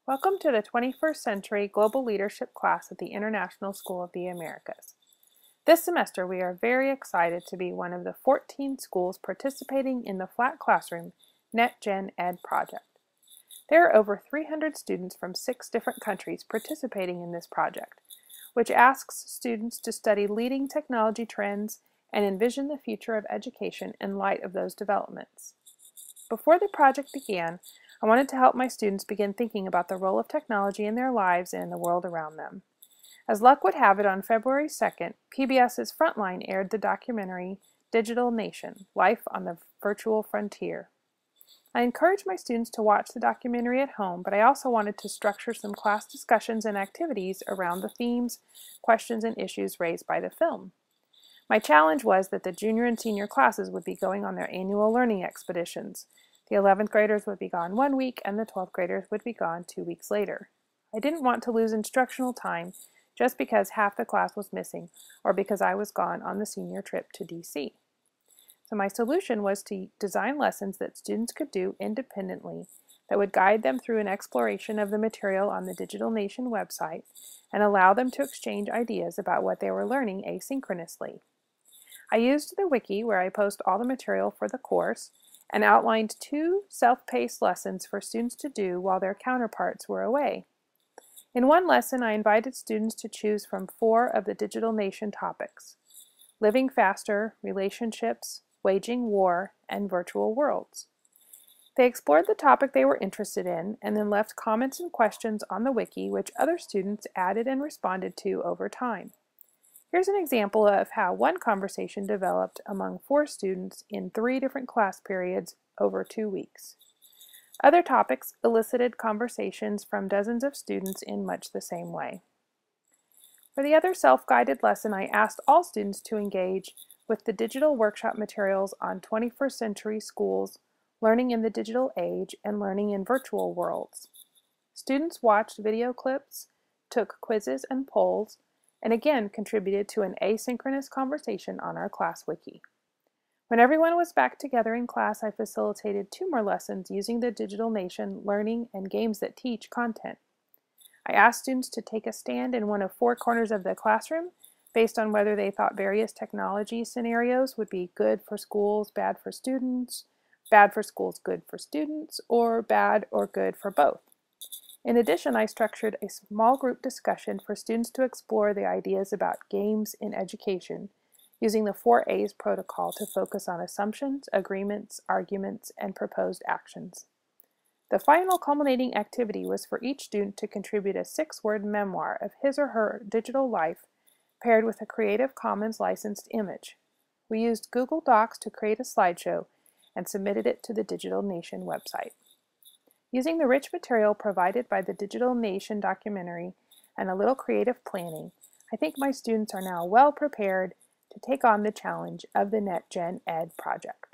Welcome to the 21st Century Global Leadership class at the International School of the Americas. This semester we are very excited to be one of the 14 schools participating in the Flat Classroom NetGen Ed project. There are over 300 students from 6 different countries participating in this project, which asks students to study leading technology trends and envision the future of education in light of those developments. Before the project began, I wanted to help my students begin thinking about the role of technology in their lives and in the world around them. As luck would have it, on February 2nd, PBS's Frontline aired the documentary Digital Nation: Life on the Virtual Frontier. I encouraged my students to watch the documentary at home, but I also wanted to structure some class discussions and activities around the themes, questions, and issues raised by the film. My challenge was that the junior and senior classes would be going on their annual learning expeditions. The 11th graders would be gone 1 week, and the 12th graders would be gone 2 weeks later. I didn't want to lose instructional time just because half the class was missing or because I was gone on the senior trip to DC. So my solution was to design lessons that students could do independently that would guide them through an exploration of the material on the Digital Nation website and allow them to exchange ideas about what they were learning asynchronously. I used the wiki, where I post all the material for the course, and outlined 2 self-paced lessons for students to do while their counterparts were away. In one lesson, I invited students to choose from 4 of the Digital Nation topics: living faster, relationships, waging war, and virtual worlds. They explored the topic they were interested in and then left comments and questions on the wiki, which other students added and responded to over time. Here's an example of how one conversation developed among 4 students in 3 different class periods over 2 weeks. Other topics elicited conversations from dozens of students in much the same way. For the other self-guided lesson, I asked all students to engage with the digital workshop materials on 21st century schools, learning in the digital age, and learning in virtual worlds. Students watched video clips, took quizzes and polls, and again contributed to an asynchronous conversation on our class wiki. When everyone was back together in class, I facilitated 2 more lessons using the Digital Nation learning and games that teach content. I asked students to take a stand in one of 4 corners of the classroom based on whether they thought various technology scenarios would be good for schools, bad for students, bad for schools, good for students, or bad or good for both. In addition, I structured a small group discussion for students to explore the ideas about games in education using the 4A's protocol to focus on assumptions, agreements, arguments, and proposed actions. The final culminating activity was for each student to contribute a 6-word memoir of his or her digital life paired with a Creative Commons licensed image. We used Google Docs to create a slideshow and submitted it to the Digital Nation website. Using the rich material provided by the Digital Nation documentary and a little creative planning, I think my students are now well prepared to take on the challenge of the NetGen Ed project.